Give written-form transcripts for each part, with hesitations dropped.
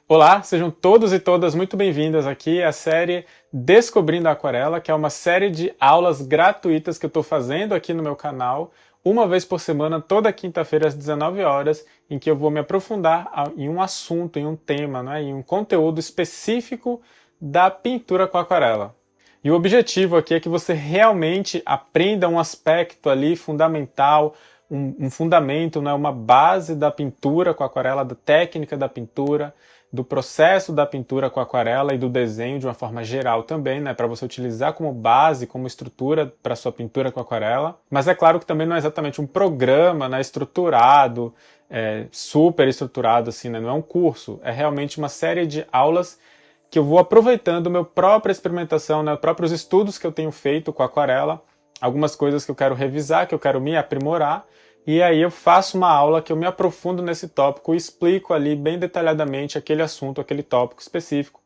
Olá, sejam todos e todas muito bem-vindas aqui à série Descobrindo a Aquarela, que é uma série de aulas gratuitas que eu estou fazendo aqui no meu canal, uma vez por semana, toda quinta-feira às 19 horas, em que eu vou me aprofundar em um assunto, em um tema, né, em um conteúdo específico da pintura com aquarela. E o objetivo aqui é que você realmente aprenda um aspecto ali fundamental, um fundamento, né, uma base da pintura com aquarela, da técnica da pintura, do processo da pintura com aquarela e do desenho de uma forma geral também, né, para você utilizar como base, como estrutura para sua pintura com aquarela. Mas é claro que também não é exatamente um programa, né, estruturado, super estruturado assim, né, não é um curso, é realmente uma série de aulas que eu vou aproveitando minha própria experimentação, né, próprios estudos que eu tenho feito com aquarela, algumas coisas que eu quero revisar, que eu quero me aprimorar, e aí eu faço uma aula que eu me aprofundo nesse tópico e explico ali bem detalhadamente aquele assunto, aquele tópico específico,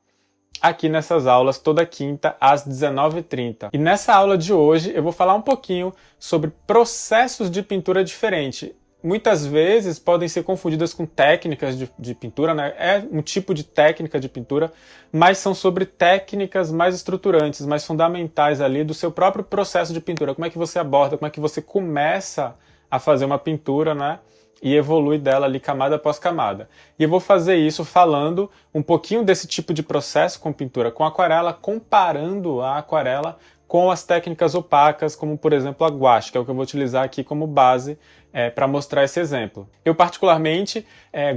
aqui nessas aulas toda quinta às 19h30. E nessa aula de hoje eu vou falar um pouquinho sobre processos de pintura diferente. Muitas vezes podem ser confundidas com técnicas de pintura, né? É um tipo de técnica de pintura, mas são sobre técnicas mais estruturantes, mais fundamentais ali do seu próprio processo de pintura. Como é que você aborda, como é que você começa a fazer uma pintura, né? E evolui dela ali camada após camada. E eu vou fazer isso falando um pouquinho desse tipo de processo com pintura com aquarela, comparando a aquarela com as técnicas opacas, como por exemplo a gouache, que é o que eu vou utilizar aqui como base para mostrar esse exemplo. Eu particularmente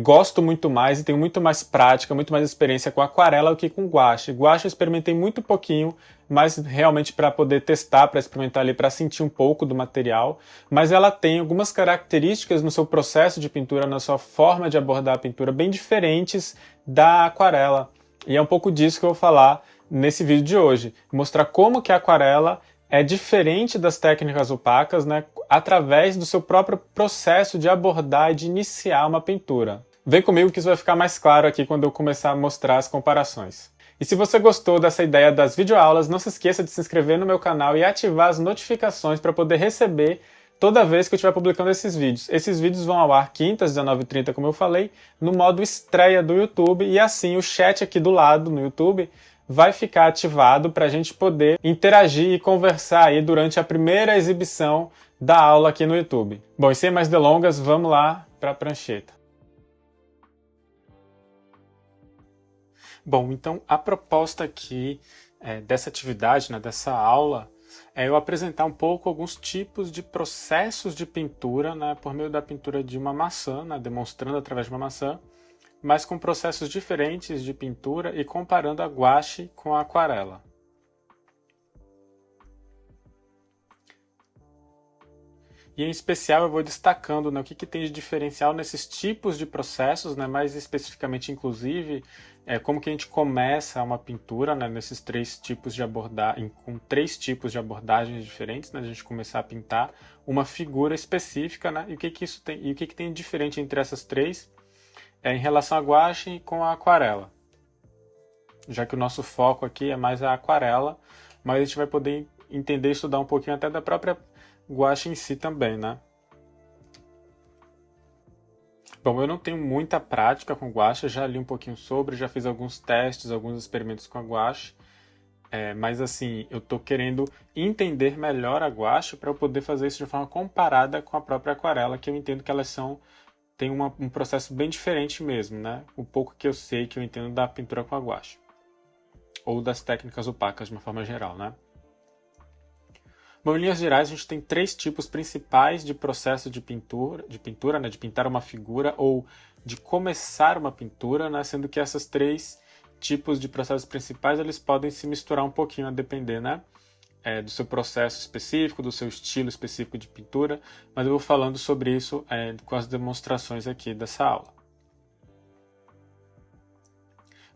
gosto muito mais e tenho muito mais prática, muito mais experiência com aquarela do que com gouache. Gouache eu experimentei muito pouquinho, mas realmente para poder testar, para experimentar ali, para sentir um pouco do material, mas ela tem algumas características no seu processo de pintura, na sua forma de abordar a pintura, bem diferentes da aquarela. E é um pouco disso que eu vou falar nesse vídeo de hoje, mostrar como que a aquarela é diferente das técnicas opacas, né, através do seu próprio processo de abordar e de iniciar uma pintura. Vem comigo que isso vai ficar mais claro aqui quando eu começar a mostrar as comparações. E se você gostou dessa ideia das videoaulas, não se esqueça de se inscrever no meu canal e ativar as notificações para poder receber toda vez que eu estiver publicando esses vídeos. Esses vídeos vão ao ar quintas, 19h30, como eu falei, no modo estreia do YouTube, e assim o chat aqui do lado no YouTube vai ficar ativado para a gente poder interagir e conversar aí durante a primeira exibição da aula aqui no YouTube. Bom, e sem mais delongas, vamos lá para a prancheta. Bom, então a proposta aqui dessa atividade, né, dessa aula, é eu apresentar um pouco alguns tipos de processos de pintura, né, por meio da pintura de uma maçã, né, demonstrando através de uma maçã, mas com processos diferentes de pintura e comparando a gouache com a aquarela. E em especial eu vou destacando, né, o que tem de diferencial nesses tipos de processos, né, mais especificamente inclusive como que a gente começa uma pintura, né, nesses três tipos de abordagem, com três tipos de abordagens diferentes, né, a gente começar a pintar uma figura específica, né, e o que isso tem, e o que tem de diferente entre essas três em relação à gouache com a aquarela. Já que o nosso foco aqui é mais a aquarela, mas a gente vai poder entender e estudar um pouquinho até da própria gouache em si também, né? Bom, eu não tenho muita prática com gouache, já li um pouquinho sobre, já fiz alguns testes, alguns experimentos com a gouache, mas assim, eu estou querendo entender melhor a gouache para eu poder fazer isso de forma comparada com a própria aquarela, que eu entendo que elas tem um processo bem diferente mesmo, né? O pouco que eu sei, que eu entendo da pintura com a gouache. Ou das técnicas opacas, de uma forma geral, né? Bom, em linhas gerais, a gente tem três tipos principais de processo de pintura, né? De pintar uma figura ou de começar uma pintura, né? Sendo que esses três tipos de processos principais, eles podem se misturar um pouquinho a depender, né? Do seu processo específico, do seu estilo específico de pintura, mas eu vou falando sobre isso com as demonstrações aqui dessa aula.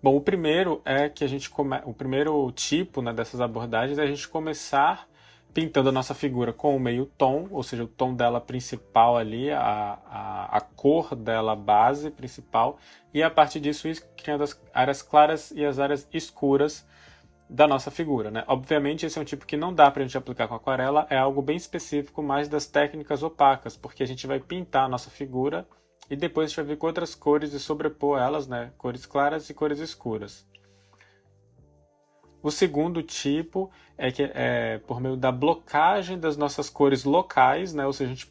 Bom, o primeiro é que o primeiro tipo, né, dessas abordagens é a gente começar pintando a nossa figura com o meio tom, ou seja, o tom dela principal ali, a cor dela base principal, e a partir disso ir criando as áreas claras e as áreas escuras da nossa figura, né? Obviamente esse é um tipo que não dá para a gente aplicar com aquarela, é algo bem específico mais das técnicas opacas, porque a gente vai pintar a nossa figura e depois a gente vai vir com outras cores e sobrepor elas, né? Cores claras e cores escuras. O segundo tipo é que é por meio da blocagem das nossas cores locais, né? Ou seja, a gente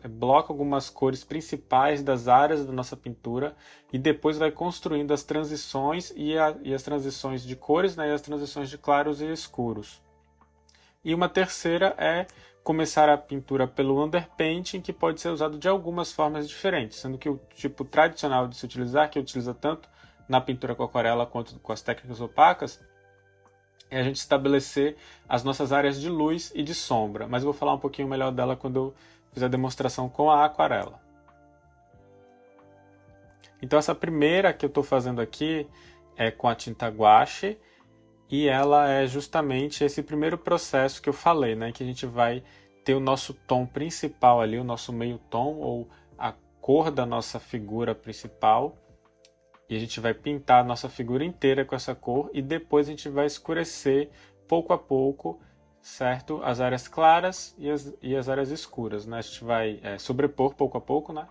bloca algumas cores principais das áreas da nossa pintura e depois vai construindo as transições e as transições de cores, né? E as transições de claros e escuros. E uma terceira é começar a pintura pelo underpainting, que pode ser usado de algumas formas diferentes, sendo que o tipo tradicional de se utilizar, que utiliza tanto na pintura com aquarela quanto com as técnicas opacas, é a gente estabelecer as nossas áreas de luz e de sombra, mas eu vou falar um pouquinho melhor dela quando eu fizer a demonstração com a aquarela. Então essa primeira que eu estou fazendo aqui é com a tinta guache, e ela é justamente esse primeiro processo que eu falei, né, que a gente vai ter o nosso tom principal ali, o nosso meio tom, ou a cor da nossa figura principal, e a gente vai pintar a nossa figura inteira com essa cor e depois a gente vai escurecer pouco a pouco, certo? As áreas claras e as áreas escuras, né? A gente vai sobrepor pouco a pouco, né?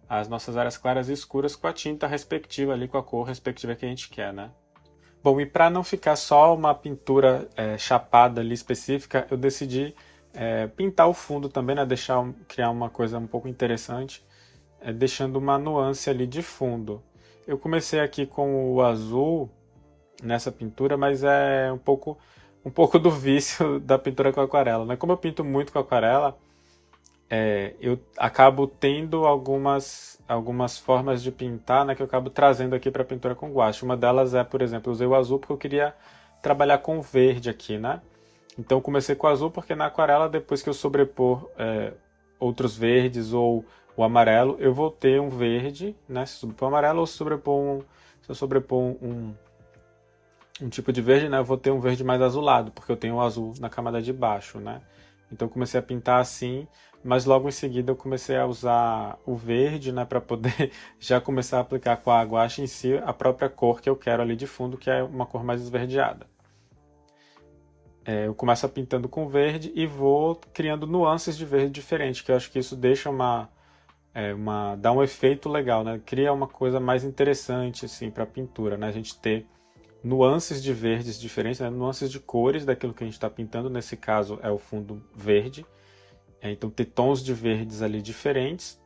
As nossas áreas claras e escuras com a tinta respectiva ali, com a cor respectiva que a gente quer, né? Bom, e para não ficar só uma pintura chapada ali específica, eu decidi pintar o fundo também, né? Criar uma coisa um pouco interessante, deixando uma nuance ali de fundo. Eu comecei aqui com o azul nessa pintura, mas é um pouco do vício da pintura com aquarela, né? Como eu pinto muito com aquarela, eu acabo tendo algumas formas de pintar, né, que eu acabo trazendo aqui para a pintura com guache. Uma delas é, por exemplo, eu usei o azul porque eu queria trabalhar com o verde aqui, né? Então eu comecei com o azul porque na aquarela, depois que eu sobrepor outros verdes ou o amarelo, eu vou ter um verde, né? Se sobrepor amarelo ou se eu sobrepor um tipo de verde, né? Eu vou ter um verde mais azulado, porque eu tenho o azul na camada de baixo, né? Então eu comecei a pintar assim, mas logo em seguida eu comecei a usar o verde, né? Para poder já começar a aplicar com a guache em si a própria cor que eu quero ali de fundo, que é uma cor mais esverdeada. Eu começo pintando com verde e vou criando nuances de verde diferente, que eu acho que isso deixa dá um efeito legal, né? Cria uma coisa mais interessante assim, para a pintura, né? A gente ter nuances de verdes diferentes, né? Nuances de cores daquilo que a gente está pintando, nesse caso é o fundo verde, então ter tons de verdes ali diferentes,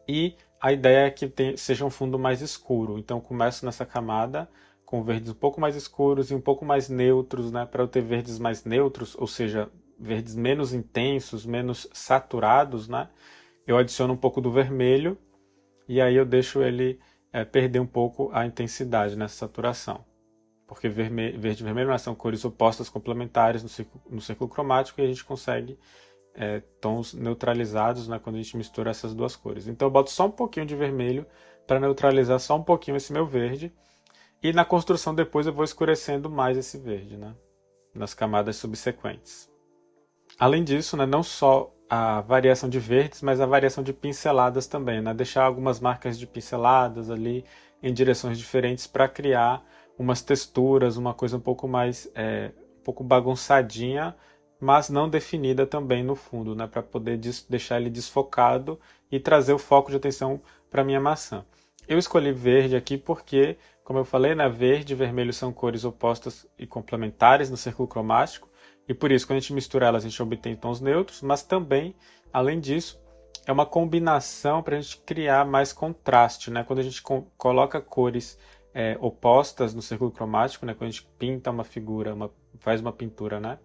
e a ideia é que seja um fundo mais escuro, então eu começo nessa camada com verdes um pouco mais escuros e um pouco mais neutros, né? Para eu ter verdes mais neutros, ou seja, verdes menos intensos, menos saturados, né? Eu adiciono um pouco do vermelho e aí eu deixo ele perder um pouco a intensidade nessa saturação. Porque verde e vermelho são cores opostas complementares no círculo cromático e a gente consegue tons neutralizados, né, quando a gente mistura essas duas cores. Então eu boto só um pouquinho de vermelho para neutralizar só um pouquinho esse meu verde. E na construção depois eu vou escurecendo mais esse verde, né, nas camadas subsequentes. Além disso, né, não só a variação de verdes, mas a variação de pinceladas também, né? Deixar algumas marcas de pinceladas ali em direções diferentes para criar umas texturas, uma coisa um pouco mais um pouco bagunçadinha, mas não definida também no fundo, né? Para poder deixar ele desfocado e trazer o foco de atenção para minha maçã. Eu escolhi verde aqui porque, como eu falei, né, verde e vermelho são cores opostas e complementares no círculo cromático. E por isso, quando a gente mistura elas, a gente obtém tons neutros, mas também, além disso, é uma combinação para a gente criar mais contraste, né? Quando a gente coloca cores opostas no círculo cromático, né? Quando a gente pinta uma figura, faz uma pintura, né?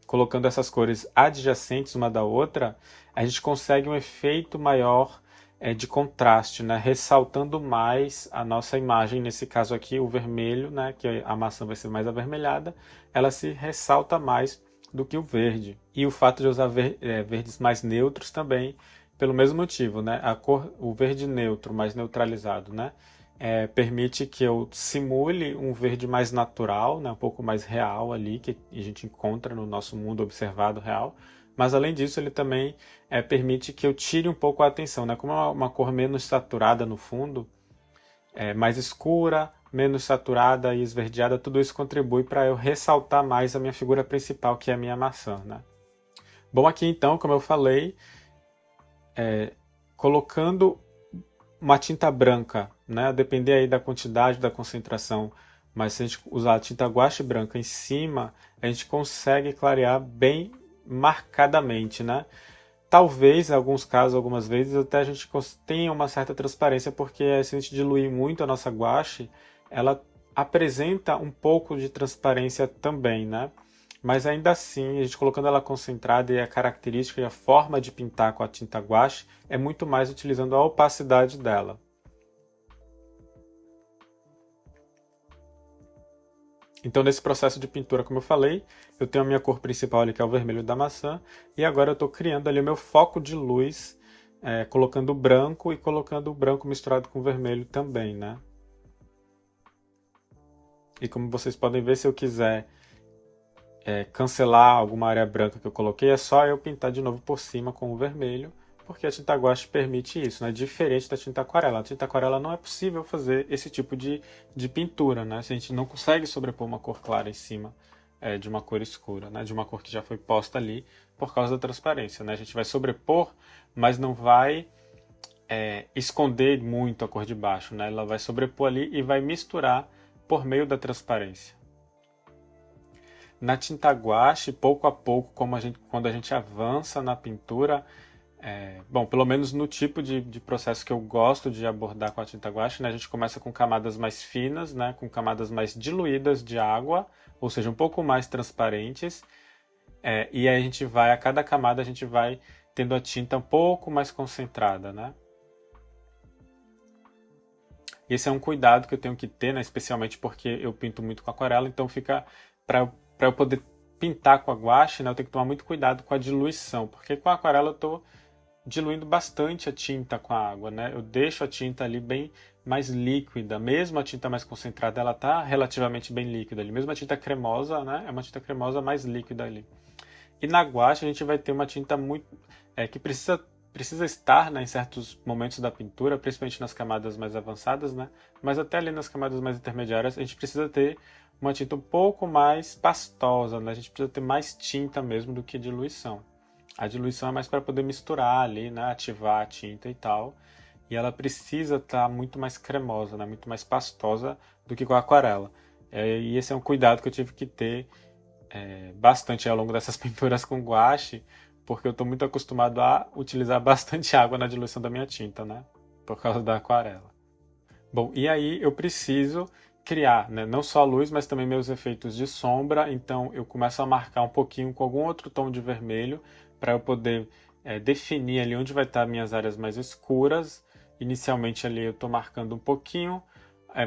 Colocando essas cores adjacentes uma da outra, a gente consegue um efeito maior de contraste, né? Ressaltando mais a nossa imagem. Nesse caso aqui, o vermelho, né? Que a maçã vai ser mais avermelhada, ela se ressalta mais do que o verde. E o fato de usar verdes mais neutros também, pelo mesmo motivo, né? O verde neutro, mais neutralizado, né? Permite que eu simule um verde mais natural, né? Um pouco mais real ali, que a gente encontra no nosso mundo observado real. Mas além disso, ele também permite que eu tire um pouco a atenção, né? Como é uma cor menos saturada no fundo, mais escura, menos saturada e esverdeada, tudo isso contribui para eu ressaltar mais a minha figura principal, que é a minha maçã, né? Bom, aqui então, como eu falei, colocando uma tinta branca, né? A depender aí da quantidade, da concentração, mas se a gente usar a tinta guache branca em cima, a gente consegue clarear bem marcadamente, né? Talvez, em alguns casos, algumas vezes, até a gente tenha uma certa transparência, porque se a gente diluir muito a nossa guache, ela apresenta um pouco de transparência também, né? Mas ainda assim, a gente colocando ela concentrada e a característica e a forma de pintar com a tinta guache é muito mais utilizando a opacidade dela. Então, nesse processo de pintura, como eu falei, eu tenho a minha cor principal ali, que é o vermelho da maçã, e agora eu estou criando ali o meu foco de luz, colocando o branco e colocando o branco misturado com o vermelho também, né? E como vocês podem ver, se eu quiser cancelar alguma área branca que eu coloquei, é só eu pintar de novo por cima com o vermelho, porque a tinta guache permite isso, né? Diferente da tinta aquarela. A tinta aquarela não é possível fazer esse tipo de pintura, né? A gente não consegue sobrepor uma cor clara em cima de uma cor escura, né? De uma cor que já foi posta ali por causa da transparência, né? A gente vai sobrepor, mas não vai esconder muito a cor de baixo, né? Ela vai sobrepor ali e vai misturar por meio da transparência. Na tinta guache, pouco a pouco, quando a gente avança na pintura, bom, pelo menos no tipo de processo que eu gosto de abordar com a tinta guache, né, a gente começa com camadas mais finas, né, com camadas mais diluídas de água, ou seja, um pouco mais transparentes, e aí a cada camada a gente vai tendo a tinta um pouco mais concentrada, né? Esse é um cuidado que eu tenho que ter, né, especialmente porque eu pinto muito com aquarela, então fica para eu poder pintar com a guache, né, eu tenho que tomar muito cuidado com a diluição, porque com a aquarela eu estou diluindo bastante a tinta com a água, né? Eu deixo a tinta ali bem mais líquida, mesmo a tinta mais concentrada, ela está relativamente bem líquida ali, mesmo a tinta cremosa, né, é uma tinta cremosa mais líquida ali. E na guache a gente vai ter uma tinta muito que precisa estar, né, em certos momentos da pintura, principalmente nas camadas mais avançadas, né? Mas até ali nas camadas mais intermediárias a gente precisa ter uma tinta um pouco mais pastosa, né? A gente precisa ter mais tinta mesmo do que diluição. A diluição é mais para poder misturar ali, né, ativar a tinta e tal. E ela precisa estar muito mais cremosa, né, muito mais pastosa do que com a aquarela. E esse é um cuidado que eu tive que ter bastante ao longo dessas pinturas com guache, porque eu estou muito acostumado a utilizar bastante água na diluição da minha tinta, né? Por causa da aquarela. Bom, e aí eu preciso criar, né, não só a luz, mas também meus efeitos de sombra, então eu começo a marcar um pouquinho com algum outro tom de vermelho, para eu poder definir ali onde vai estar minhas áreas mais escuras. Inicialmente ali eu estou marcando um pouquinho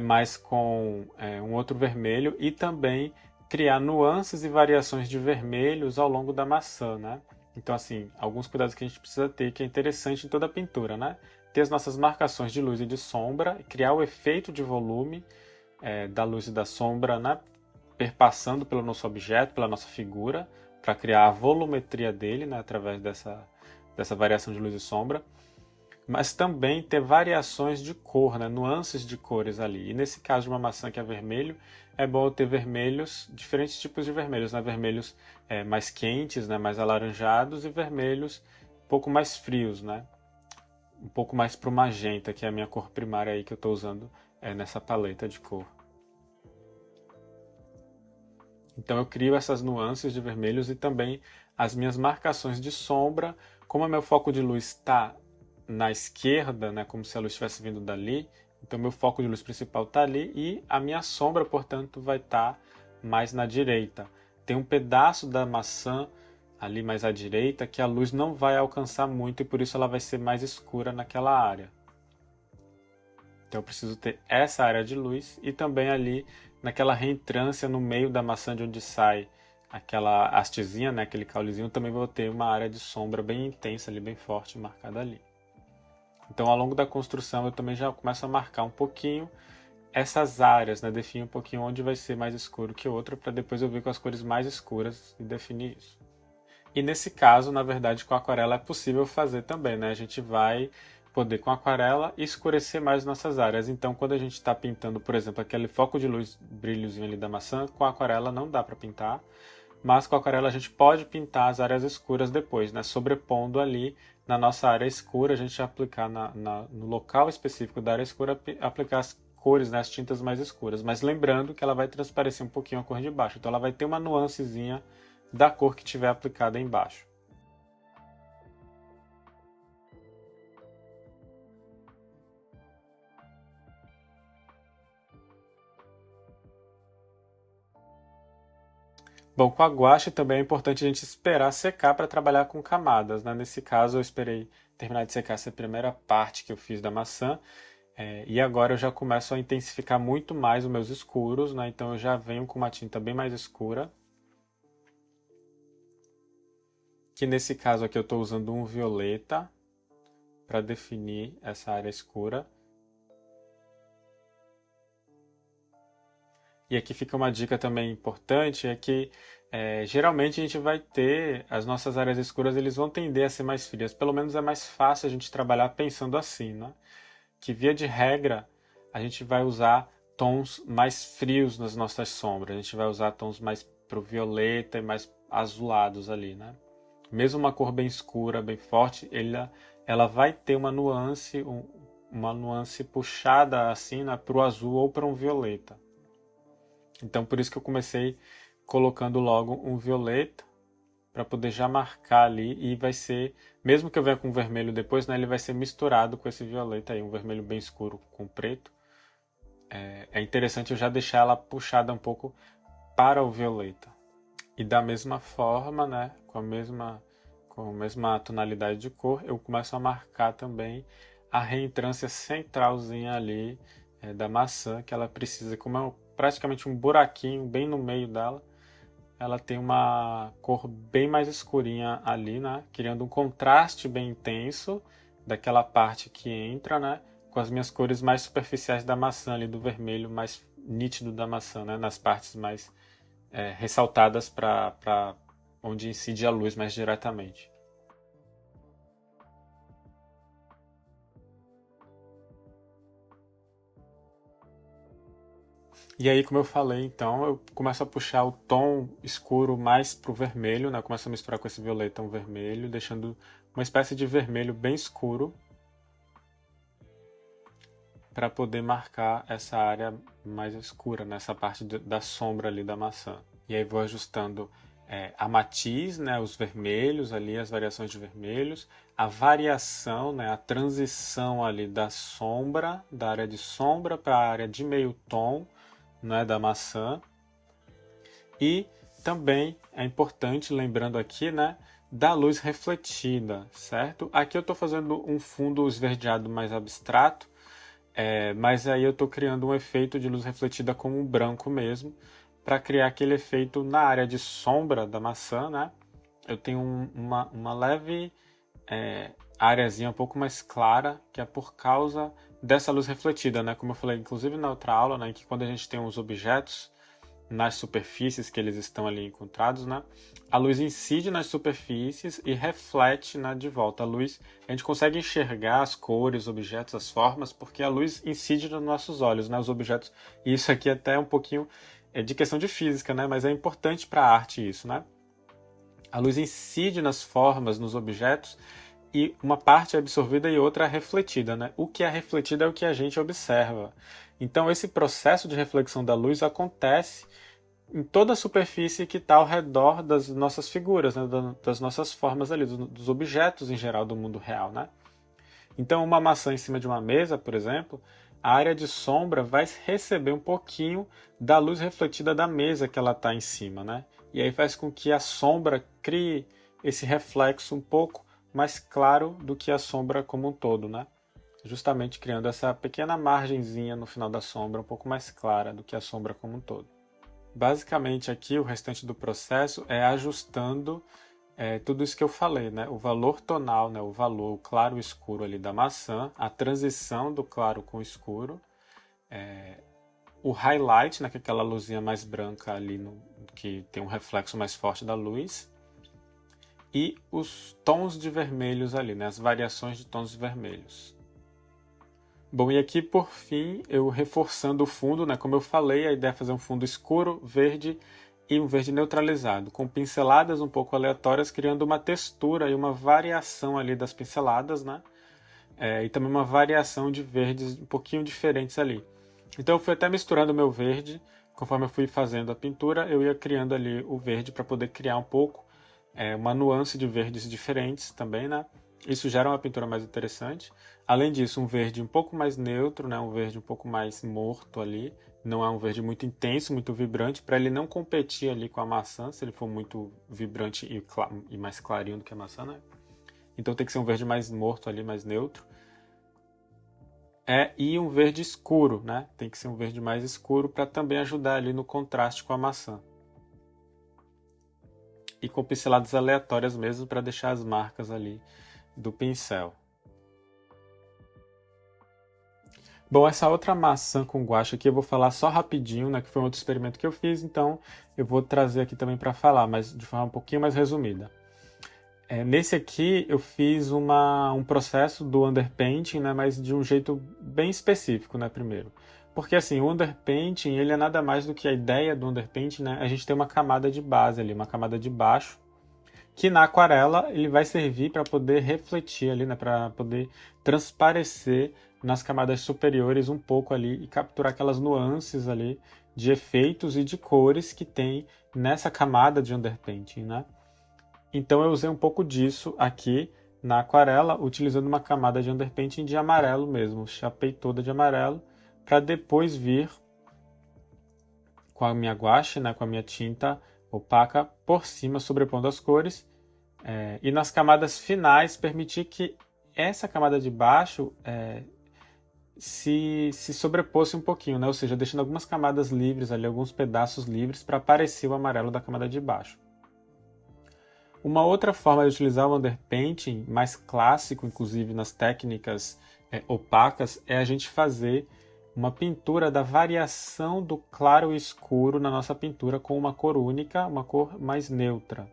mais com um outro vermelho e também criar nuances e variações de vermelhos ao longo da maçã, né? Então, assim, alguns cuidados que a gente precisa ter, que é interessante em toda a pintura, né? Ter as nossas marcações de luz e de sombra, criar o efeito de volume da luz e da sombra, né? Perpassando pelo nosso objeto, pela nossa figura, para criar a volumetria dele, né? Através dessa variação de luz e sombra. Mas também ter variações de cor, né? Nuances de cores ali. E nesse caso de uma maçã que é vermelho, é bom eu ter vermelhos, diferentes tipos de vermelhos, né? Vermelhos mais quentes, né? Mais alaranjados, e vermelhos um pouco mais frios, né? Um pouco mais pro magenta, que é a minha cor primária aí que eu estou usando nessa paleta de cor. Então eu crio essas nuances de vermelhos e também as minhas marcações de sombra. Como o meu foco de luz está na esquerda, né, como se a luz estivesse vindo dali, então meu foco de luz principal está ali e a minha sombra, portanto, vai estar mais na direita. Tem um pedaço da maçã ali mais à direita que a luz não vai alcançar muito e por isso ela vai ser mais escura naquela área. Então eu preciso ter essa área de luz e também ali naquela reentrância no meio da maçã de onde sai aquela hastezinha, né, aquele caulezinho, também vou ter uma área de sombra bem intensa ali, bem forte, marcada ali. Então ao longo da construção eu também já começo a marcar um pouquinho essas áreas, né, definir um pouquinho onde vai ser mais escuro que outra, para depois eu vir com as cores mais escuras e definir isso. E nesse caso, na verdade, com a aquarela é possível fazer também, né? A gente vai poder, com a aquarela, escurecer mais nossas áreas. Então, quando a gente está pintando, por exemplo, aquele foco de luz, brilhozinho ali da maçã, com a aquarela não dá para pintar, mas com a aquarela a gente pode pintar as áreas escuras depois, né? Sobrepondo ali na nossa área escura, a gente aplicar no local específico da área escura, aplicar as cores, né, as tintas mais escuras. Mas lembrando que ela vai transparecer um pouquinho a cor de baixo. Então ela vai ter uma nuancezinha da cor que tiver aplicada embaixo. Bom, com a guache também é importante a gente esperar secar para trabalhar com camadas, né? Nesse caso, eu esperei terminar de secar essa primeira parte que eu fiz da maçã, e agora eu já começo a intensificar muito mais os meus escuros, né? Então eu já venho com uma tinta bem mais escura, que nesse caso aqui eu estou usando um violeta para definir essa área escura. E aqui fica uma dica também importante, é que geralmente a gente vai ter, as nossas áreas escuras eles vão tender a ser mais frias, pelo menos é mais fácil a gente trabalhar pensando assim, né? Que via de regra a gente vai usar tons mais frios nas nossas sombras, a gente vai usar tons mais pro violeta e mais azulados ali, né? Mesmo uma cor bem escura, bem forte, ela vai ter uma nuance puxada assim, né, para o azul ou para um violeta. Então por isso que eu comecei colocando logo um violeta para poder já marcar ali e vai ser, mesmo que eu venha com vermelho depois, né, ele vai ser misturado com esse violeta aí, um vermelho bem escuro com preto. É interessante eu já deixar ela puxada um pouco para o violeta. E da mesma forma, né, com a mesma tonalidade de cor, eu começo a marcar também a reentrância centralzinha ali da maçã, que ela precisa, como é praticamente um buraquinho bem no meio dela, ela tem uma cor bem mais escurinha ali, né? Criando um contraste bem intenso daquela parte que entra, né? Com as minhas cores mais superficiais da maçã ali, do vermelho mais nítido da maçã, né? Nas partes mais ressaltadas para onde incide a luz mais diretamente. E aí, como eu falei, então, eu começo a puxar o tom escuro mais pro vermelho, né? Eu começo a misturar com esse violeta um vermelho, deixando uma espécie de vermelho bem escuro para poder marcar essa área mais escura, nessa parte da sombra ali da maçã. E aí vou ajustando a matiz, né? Os vermelhos ali, as variações de vermelhos, a variação, né? A transição ali da sombra, da área de sombra para a área de meio tom, né, da maçã. E também é importante, lembrando aqui, né, da luz refletida, certo? Aqui eu estou fazendo um fundo esverdeado mais abstrato, mas aí eu estou criando um efeito de luz refletida com um branco mesmo, para criar aquele efeito na área de sombra da maçã, né? Eu tenho uma leve areazinha um pouco mais clara, que é por causa dessa luz refletida, né? Como eu falei, inclusive na outra aula, né, que quando a gente tem os objetos nas superfícies que eles estão ali encontrados, né, a luz incide nas superfícies e reflete, né, de volta. A gente consegue enxergar as cores, os objetos, as formas, porque a luz incide nos nossos olhos, né, os objetos. E isso aqui até é um pouquinho de questão de física, né, mas é importante para a arte isso, né? A luz incide nas formas, nos objetos, e uma parte é absorvida e outra é refletida, né? O que é refletido é o que a gente observa. Então esse processo de reflexão da luz acontece em toda a superfície que está ao redor das nossas figuras, né? Das nossas formas ali, dos objetos em geral do mundo real, né? Então uma maçã em cima de uma mesa, por exemplo, a área de sombra vai receber um pouquinho da luz refletida da mesa que ela está em cima, né? E aí faz com que a sombra crie esse reflexo um pouco mais claro do que a sombra como um todo, né? Justamente criando essa pequena margenzinha no final da sombra, um pouco mais clara do que a sombra como um todo. Basicamente aqui o restante do processo é ajustando tudo isso que eu falei, né? O valor tonal, né? O valor claro e escuro ali da maçã, a transição do claro com o escuro, o highlight, né? Que é aquela luzinha mais branca ali, que tem um reflexo mais forte da luz, e os tons de vermelhos ali, né? As variações de tons vermelhos. Bom, e aqui por fim, eu reforçando o fundo, né? Como eu falei, a ideia é fazer um fundo escuro, verde e um verde neutralizado, com pinceladas um pouco aleatórias, criando uma textura e uma variação ali das pinceladas, né? E também uma variação de verdes um pouquinho diferentes ali. Então eu fui até misturando o meu verde, conforme eu fui fazendo a pintura, eu ia criando ali o verde para poder criar um pouco, uma nuance de verdes diferentes também, né? Isso gera uma pintura mais interessante. Além disso, um verde um pouco mais neutro, né? Um verde um pouco mais morto ali. Não é um verde muito intenso, muito vibrante, para ele não competir ali com a maçã, se ele for muito vibrante e mais clarinho do que a maçã, né? Então tem que ser um verde mais morto ali, mais neutro. E um verde escuro, né? Tem que ser um verde mais escuro para também ajudar ali no contraste com a maçã. E com pinceladas aleatórias mesmo para deixar as marcas ali do pincel. Bom, essa outra maçã com guache aqui eu vou falar só rapidinho, né? Que foi um outro experimento que eu fiz, então eu vou trazer aqui também para falar, mas de forma um pouquinho mais resumida. Nesse aqui eu fiz um processo do underpainting, né, mas de um jeito bem específico, né, primeiro. Porque assim, o underpainting, ele é nada mais do que a ideia do underpainting, né, a gente tem uma camada de base ali, uma camada de baixo, que na aquarela ele vai servir para poder refletir ali, né, para poder transparecer nas camadas superiores um pouco ali e capturar aquelas nuances ali de efeitos e de cores que tem nessa camada de underpainting, né. Então eu usei um pouco disso aqui na aquarela, utilizando uma camada de underpainting de amarelo mesmo. Chapei toda de amarelo, para depois vir com a minha guache, né, com a minha tinta opaca, por cima, sobrepondo as cores. E nas camadas finais, permitir que essa camada de baixo se sobreposse um pouquinho, né? Ou seja, deixando algumas camadas livres ali, alguns pedaços livres, para aparecer o amarelo da camada de baixo. Uma outra forma de utilizar o underpainting, mais clássico, inclusive nas técnicas opacas, é a gente fazer uma pintura da variação do claro e escuro na nossa pintura com uma cor única, uma cor mais neutra.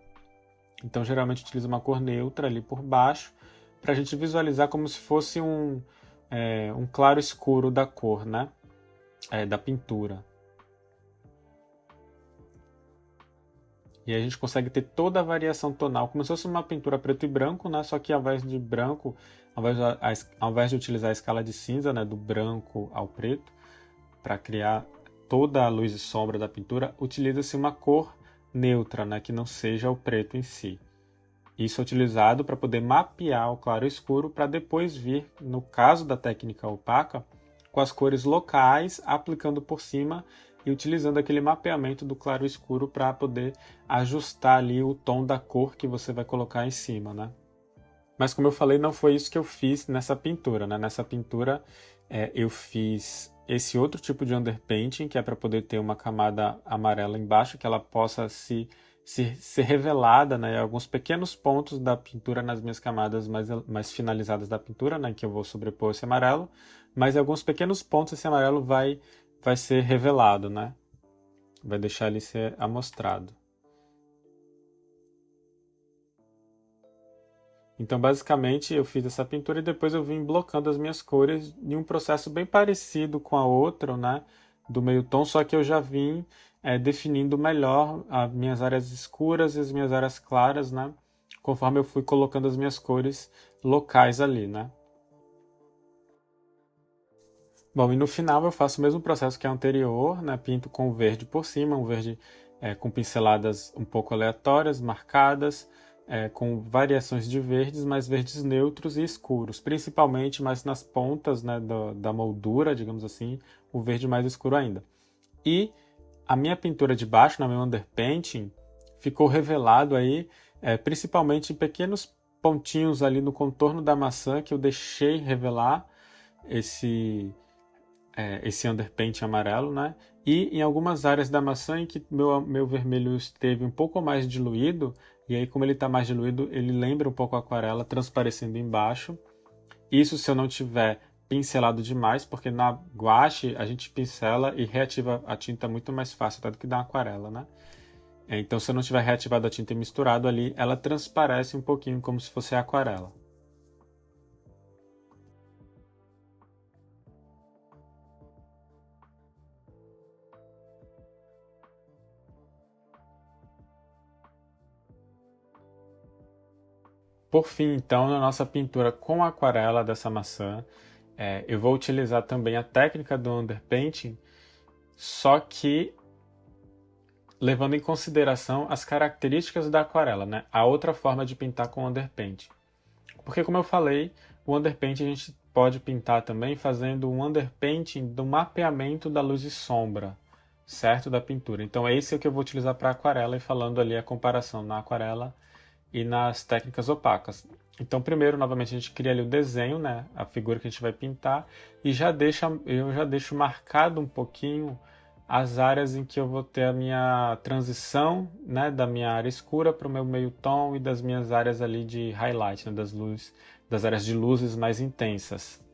Então, geralmente, utiliza uma cor neutra ali por baixo, para a gente visualizar como se fosse um claro escuro da cor, né? Da pintura. E aí a gente consegue ter toda a variação tonal, como se fosse uma pintura preto e branco, né? Só que ao invés de branco, ao invés de utilizar a escala de cinza, né, do branco ao preto, para criar toda a luz e sombra da pintura, utiliza-se uma cor neutra, né, que não seja o preto em si. Isso é utilizado para poder mapear o claro e escuro, para depois vir, no caso da técnica opaca, com as cores locais, aplicando por cima e utilizando aquele mapeamento do claro e escuro para poder ajustar ali o tom da cor que você vai colocar em cima, né? Mas como eu falei, não foi isso que eu fiz nessa pintura, né? Nessa pintura eu fiz esse outro tipo de underpainting, que é para poder ter uma camada amarela embaixo, que ela possa ser revelada, né? Alguns pequenos pontos da pintura nas minhas camadas mais finalizadas da pintura, né? Que eu vou sobrepor esse amarelo, mas em alguns pequenos pontos esse amarelo vai ser revelado, né? Vai deixar ele ser amostrado. Então, basicamente, eu fiz essa pintura e depois eu vim blocando as minhas cores em um processo bem parecido com a outra, né? Do meio tom, só que eu já vim definindo melhor as minhas áreas escuras e as minhas áreas claras, né? Conforme eu fui colocando as minhas cores locais ali, né? Bom, e no final eu faço o mesmo processo que a anterior, né? Pinto com verde por cima, um verde com pinceladas um pouco aleatórias, marcadas, com variações de verdes, mas verdes neutros e escuros, principalmente mais nas pontas, né, da moldura, digamos assim, o verde mais escuro ainda. E a minha pintura de baixo, na minha underpainting, ficou revelado aí, principalmente em pequenos pontinhos ali no contorno da maçã que eu deixei revelar esse underpaint amarelo, né? E em algumas áreas da maçã em que meu vermelho esteve um pouco mais diluído, e aí como ele está mais diluído, ele lembra um pouco a aquarela, transparecendo embaixo. Isso se eu não tiver pincelado demais, porque na guache a gente pincela e reativa a tinta muito mais fácil, até do que na aquarela, né? Então se eu não tiver reativado a tinta e misturado ali, ela transparece um pouquinho como se fosse a aquarela. Por fim, então, na nossa pintura com aquarela dessa maçã, eu vou utilizar também a técnica do underpainting, só que levando em consideração as características da aquarela, né? A outra forma de pintar com underpainting. Porque, como eu falei, o underpainting a gente pode pintar também fazendo um underpainting do mapeamento da luz e sombra, certo? Da pintura. Então, esse é o que eu vou utilizar para aquarela e falando ali a comparação na aquarela e nas técnicas opacas. Então, primeiro, novamente, a gente cria ali o desenho, né? A figura que a gente vai pintar e eu já deixo marcado um pouquinho as áreas em que eu vou ter a minha transição, né, da minha área escura para o meu meio tom e das minhas áreas ali de highlight, né, das áreas de luzes mais intensas.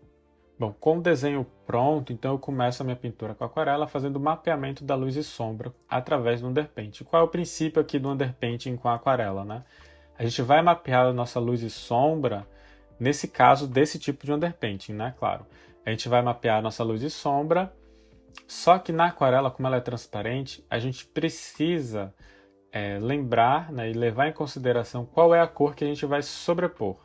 Bom, com o desenho pronto, então eu começo a minha pintura com aquarela fazendo o mapeamento da luz e sombra através do underpainting. Qual é o princípio aqui do underpainting com a aquarela, né? A gente vai mapear a nossa luz e sombra, nesse caso desse tipo de underpainting, né? Claro. A gente vai mapear a nossa luz e sombra. Só que na aquarela, como ela é transparente, a gente precisa lembrar, né, e levar em consideração qual é a cor que a gente vai sobrepor.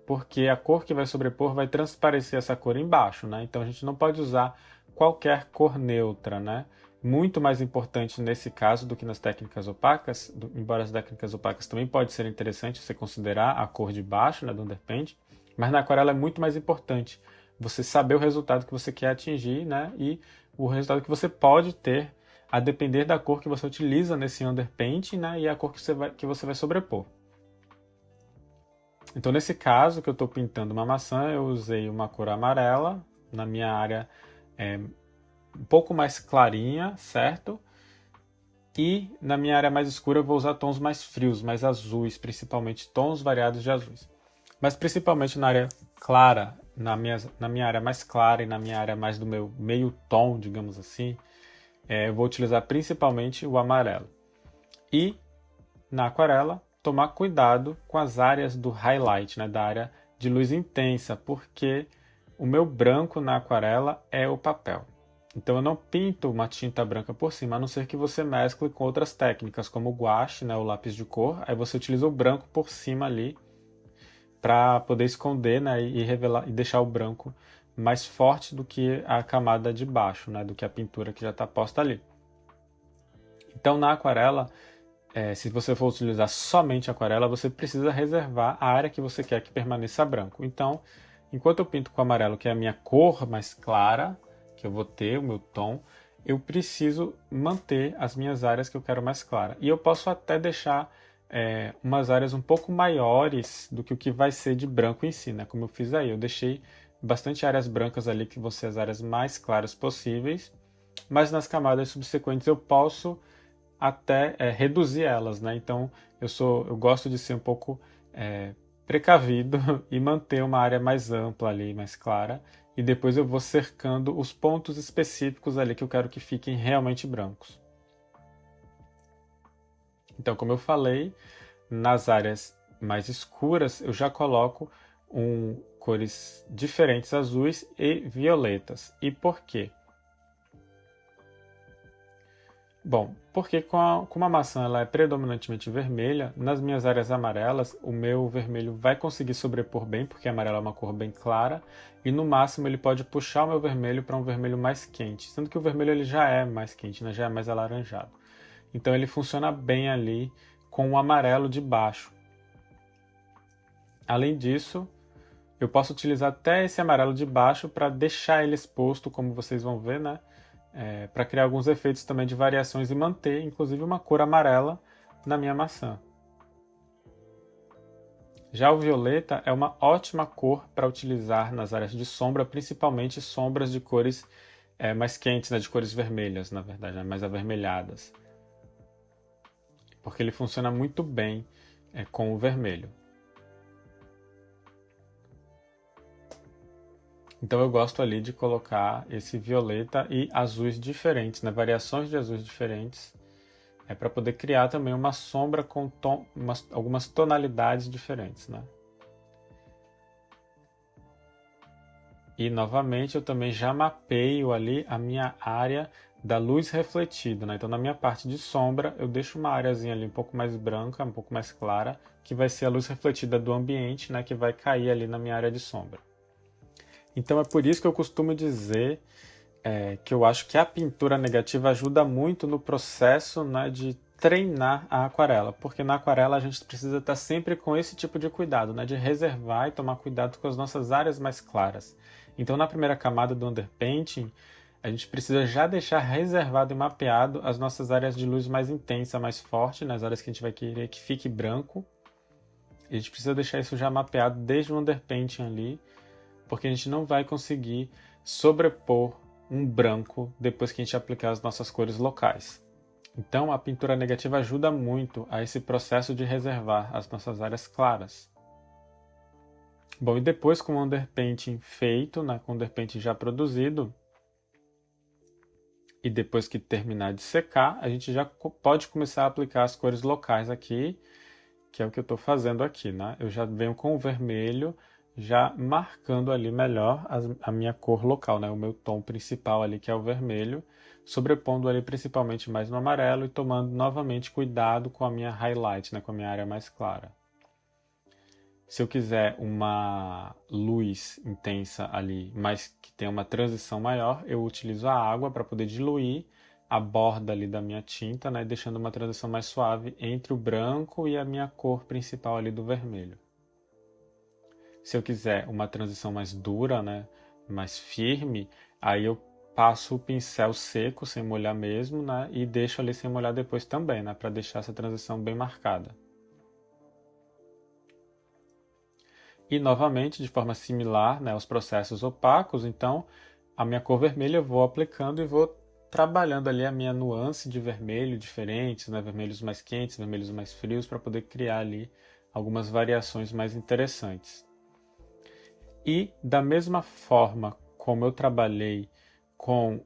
Porque a cor que vai sobrepor vai transparecer essa cor embaixo, né? Então a gente não pode usar qualquer cor neutra, né? Muito mais importante nesse caso do que nas técnicas opacas, embora as técnicas opacas também pode ser interessante você considerar a cor de baixo, né, do underpaint, mas na aquarela é muito mais importante você saber o resultado que você quer atingir, né, e o resultado que você pode ter a depender da cor que você utiliza nesse underpaint, né, e a cor que você vai sobrepor. Então, nesse caso que eu estou pintando uma maçã, eu usei uma cor amarela na minha área um pouco mais clarinha, certo? E na minha área mais escura eu vou usar tons mais frios, mais azuis, principalmente tons variados de azuis. Mas principalmente na área clara, na minha área mais clara e na minha área mais do meu meio tom, digamos assim, eu vou utilizar principalmente o amarelo. E na aquarela, tomar cuidado com as áreas do highlight, né, da área de luz intensa, porque o meu branco na aquarela é o papel. Então eu não pinto uma tinta branca por cima, a não ser que você mescle com outras técnicas, como o guache, né, o lápis de cor. Aí você utiliza o branco por cima ali para poder esconder, né, e revelar e deixar o branco mais forte do que a camada de baixo, né, do que a pintura que já está posta ali. Então na aquarela, se você for utilizar somente aquarela, você precisa reservar a área que você quer que permaneça branco. Então, enquanto eu pinto com amarelo, que é a minha cor mais clara, que eu vou ter, o meu tom, eu preciso manter as minhas áreas que eu quero mais clara. E eu posso até deixar umas áreas um pouco maiores do que o que vai ser de branco em si, né? Como eu fiz aí. Eu deixei bastante áreas brancas ali, que vão ser as áreas mais claras possíveis, mas nas camadas subsequentes eu posso até reduzir elas, né? Então eu gosto de ser um pouco precavido e manter uma área mais ampla ali, mais clara, e depois eu vou cercando os pontos específicos ali que eu quero que fiquem realmente brancos. Então, como eu falei, nas áreas mais escuras eu já coloco cores diferentes, azuis e violetas. E por quê? Bom, porque como a maçã ela é predominantemente vermelha, nas minhas áreas amarelas o meu vermelho vai conseguir sobrepor bem, porque amarelo é uma cor bem clara, e no máximo ele pode puxar o meu vermelho para um vermelho mais quente, sendo que o vermelho ele já é mais quente, né? Já é mais alaranjado. Então ele funciona bem ali com o amarelo de baixo. Além disso, eu posso utilizar até esse amarelo de baixo para deixar ele exposto, como vocês vão ver, né? Para criar alguns efeitos também de variações e manter, inclusive, uma cor amarela na minha maçã. Já o violeta é uma ótima cor para utilizar nas áreas de sombra, principalmente sombras de cores mais quentes, né? De cores vermelhas, na verdade, né? Mais avermelhadas. Porque ele funciona muito bem com o vermelho. Então eu gosto ali de colocar esse violeta e azuis diferentes, né? Variações de azuis diferentes, para poder criar também uma sombra com algumas tonalidades diferentes, né? E novamente eu também já mapeio ali a minha área da luz refletida, né? Então na minha parte de sombra eu deixo uma areazinha ali um pouco mais branca, um pouco mais clara, que vai ser a luz refletida do ambiente, né? Que vai cair ali na minha área de sombra. Então é por isso que eu costumo dizer que eu acho que a pintura negativa ajuda muito no processo, né, de treinar a aquarela, porque na aquarela a gente precisa estar sempre com esse tipo de cuidado, né, de reservar e tomar cuidado com as nossas áreas mais claras. Então na primeira camada do underpainting, a gente precisa já deixar reservado e mapeado as nossas áreas de luz mais intensa, mais forte, nas áreas que a gente vai querer que fique branco. E a gente precisa deixar isso já mapeado desde o underpainting ali, porque a gente não vai conseguir sobrepor um branco depois que a gente aplicar as nossas cores locais. Então a pintura negativa ajuda muito a esse processo de reservar as nossas áreas claras. Bom, e depois com o underpainting feito, né, com o underpainting já produzido, e depois que terminar de secar, a gente já pode começar a aplicar as cores locais aqui, que é o que eu estou fazendo aqui, né? Eu já venho com o vermelho, já marcando ali melhor a minha cor local, né? O meu tom principal ali, que é o vermelho, sobrepondo ali principalmente mais no amarelo e tomando novamente cuidado com a minha highlight, né? Com a minha área mais clara. Se eu quiser uma luz intensa ali, mas que tenha uma transição maior, eu utilizo a água para poder diluir a borda ali da minha tinta, né, deixando uma transição mais suave entre o branco e a minha cor principal ali do vermelho. Se eu quiser uma transição mais dura, né, mais firme, aí eu passo o pincel seco, sem molhar mesmo, né, e deixo ali sem molhar depois também, né, para deixar essa transição bem marcada. E novamente, de forma similar, né, aos processos opacos, então a minha cor vermelha eu vou aplicando e vou trabalhando ali a minha nuance de vermelho diferentes, né, vermelhos mais quentes, vermelhos mais frios, para poder criar ali algumas variações mais interessantes. E da mesma forma como eu trabalhei com,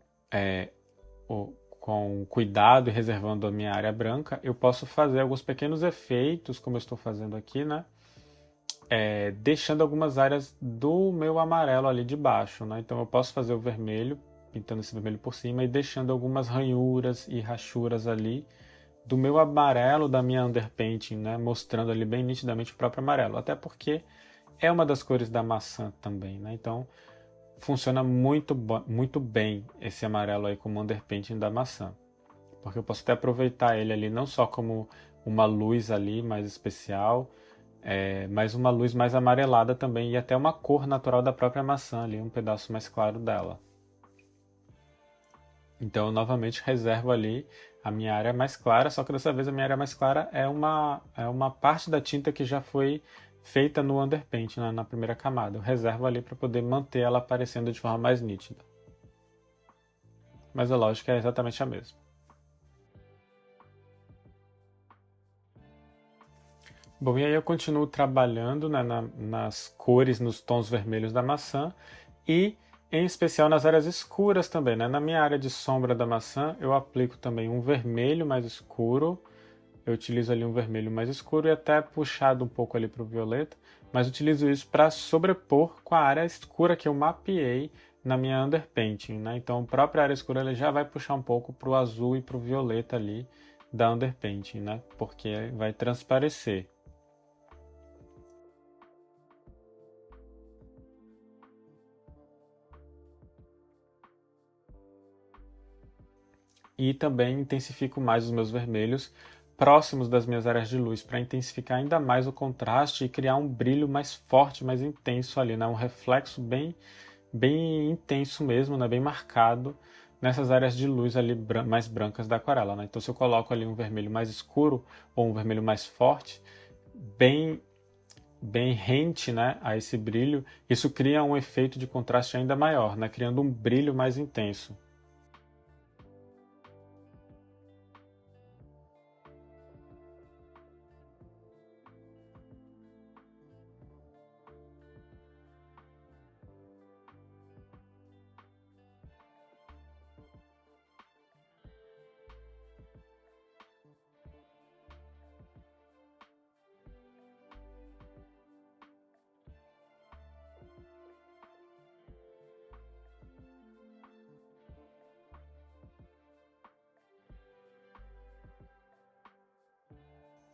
com cuidado e reservando a minha área branca, eu posso fazer alguns pequenos efeitos, como eu estou fazendo aqui, né? Deixando algumas áreas do meu amarelo ali de baixo, né? Então eu posso fazer o vermelho, pintando esse vermelho por cima e deixando algumas ranhuras e rachuras ali do meu amarelo da minha underpainting, né? Mostrando ali bem nitidamente o próprio amarelo, até porque é uma das cores da maçã também, né? Então funciona muito bem esse amarelo aí como underpainting da maçã, porque eu posso até aproveitar ele ali não só como uma luz ali mais especial, mas uma luz mais amarelada também e até uma cor natural da própria maçã ali, um pedaço mais claro dela. Então eu novamente reservo ali a minha área mais clara, só que dessa vez a minha área mais clara é uma parte da tinta que já foi feita no underpaint, né, na primeira camada. Eu reservo ali para poder manter ela aparecendo de forma mais nítida. Mas a lógica é exatamente a mesma. Bom, e aí eu continuo trabalhando, né, nas cores, nos tons vermelhos da maçã e em especial nas áreas escuras também, né? Na minha área de sombra da maçã eu aplico também um vermelho mais escuro, eu utilizo ali um vermelho mais escuro e até puxado um pouco ali para o violeta, mas utilizo isso para sobrepor com a área escura que eu mapeei na minha underpainting, né? Então a própria área escura ela já vai puxar um pouco para o azul e para o violeta ali da underpainting, né? Porque vai transparecer. E também intensifico mais os meus vermelhos próximos das minhas áreas de luz para intensificar ainda mais o contraste e criar um brilho mais forte, mais intenso ali, né? Um reflexo bem intenso mesmo, né? Bem marcado nessas áreas de luz ali mais brancas da aquarela, né? Então se eu coloco ali um vermelho mais escuro ou um vermelho mais forte, bem rente, né, a esse brilho, isso cria um efeito de contraste ainda maior, né? Criando um brilho mais intenso.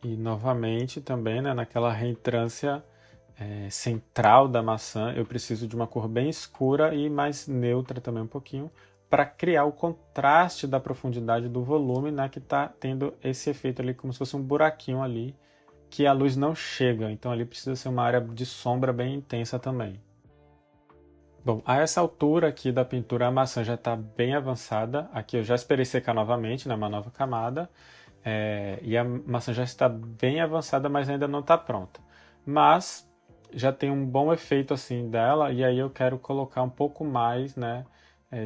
E novamente também, né, naquela reentrância central da maçã, eu preciso de uma cor bem escura e mais neutra também um pouquinho, para criar o contraste da profundidade do volume, né, que está tendo esse efeito ali como se fosse um buraquinho ali, que a luz não chega, então ali precisa ser uma área de sombra bem intensa também. Bom, a essa altura aqui da pintura a maçã já está bem avançada, aqui eu já esperei secar novamente, né, uma nova camada, e a maçã já está bem avançada, mas ainda não está pronta. Mas já tem um bom efeito assim dela, e aí eu quero colocar um pouco mais, né,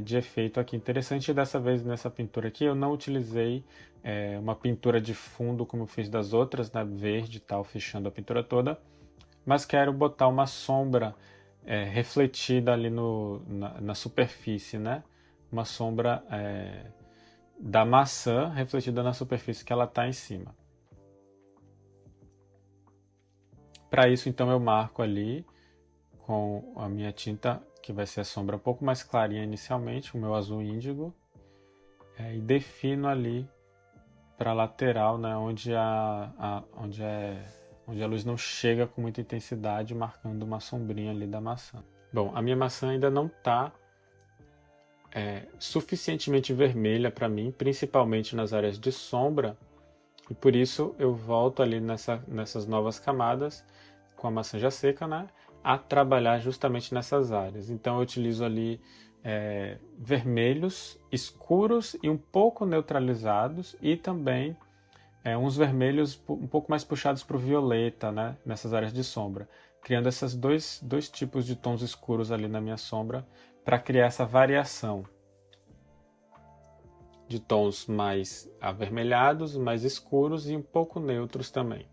de efeito aqui. Interessante dessa vez nessa pintura aqui, eu não utilizei uma pintura de fundo como eu fiz das outras, né, verde e tal, fechando a pintura toda, mas quero botar uma sombra refletida ali na superfície, né, uma sombra da maçã refletida na superfície que ela está em cima. Para isso, então, eu marco ali com a minha tinta, que vai ser a sombra um pouco mais clarinha inicialmente, o meu azul índigo, e defino ali para a lateral, né, onde a luz não chega com muita intensidade, marcando uma sombrinha ali da maçã. Bom, a minha maçã ainda não está suficientemente vermelha para mim, principalmente nas áreas de sombra, e por isso eu volto ali nessas novas camadas, com a maçã já seca, né, a trabalhar justamente nessas áreas. Então eu utilizo ali vermelhos escuros e um pouco neutralizados, e também uns vermelhos um pouco mais puxados para o violeta, né, nessas áreas de sombra, criando esses dois tipos de tons escuros ali na minha sombra, para criar essa variação de tons mais avermelhados, mais escuros e um pouco neutros também.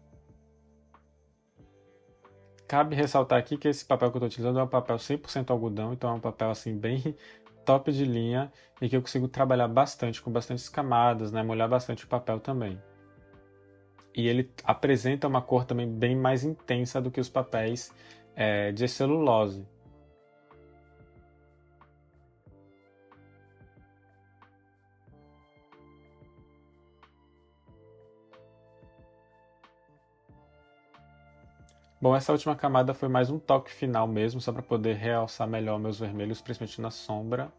Cabe ressaltar aqui que esse papel que eu estou utilizando é um papel 100% algodão, então é um papel assim bem top de linha e que eu consigo trabalhar bastante, com bastantes camadas, né, molhar bastante o papel também. E ele apresenta uma cor também bem mais intensa do que os papéis de celulose. Bom, essa última camada foi mais um toque final mesmo, só para poder realçar melhor meus vermelhos, principalmente na sombra,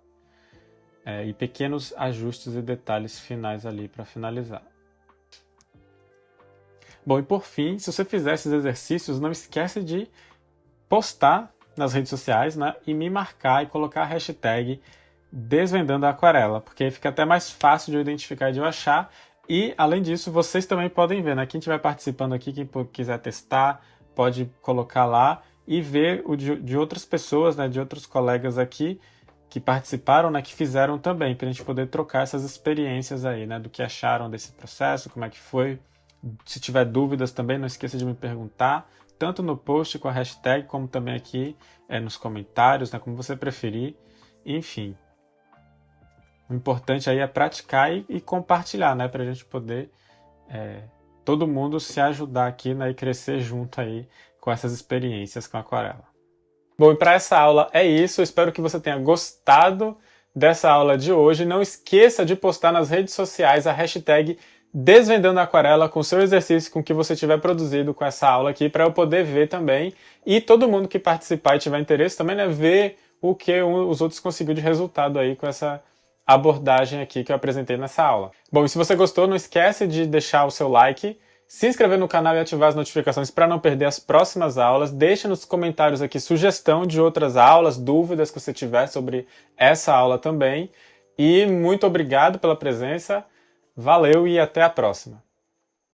e pequenos ajustes e detalhes finais ali para finalizar. Bom, e por fim, se você fizer esses exercícios, não esquece de postar nas redes sociais, né, e me marcar e colocar a hashtag Desvendando a Aquarela, porque aí fica até mais fácil de eu identificar e de eu achar. E, além disso, vocês também podem ver, né? Quem estiver participando aqui, quem quiser testar, pode colocar lá e ver o de outras pessoas, né, de outros colegas aqui que participaram, né, que fizeram também, para a gente poder trocar essas experiências aí, né, do que acharam desse processo, como é que foi. Se tiver dúvidas também, não esqueça de me perguntar, tanto no post com a hashtag, como também aqui nos comentários, né, como você preferir. Enfim, o importante aí é praticar e compartilhar, né, para a gente poder todo mundo se ajudar aqui, né, e crescer junto aí com essas experiências com a aquarela. Bom, e para essa aula é isso. Eu espero que você tenha gostado dessa aula de hoje. Não esqueça de postar nas redes sociais a hashtag Desvendando a Aquarela com o seu exercício, com o que você tiver produzido com essa aula aqui, para eu poder ver também. E todo mundo que participar e tiver interesse também, né, ver o que os outros conseguiram de resultado aí com essa abordagem aqui que eu apresentei nessa aula. Bom, e se você gostou, não esquece de deixar o seu like, se inscrever no canal e ativar as notificações para não perder as próximas aulas. Deixa nos comentários aqui sugestão de outras aulas, dúvidas que você tiver sobre essa aula também. E muito obrigado pela presença, valeu e até a próxima!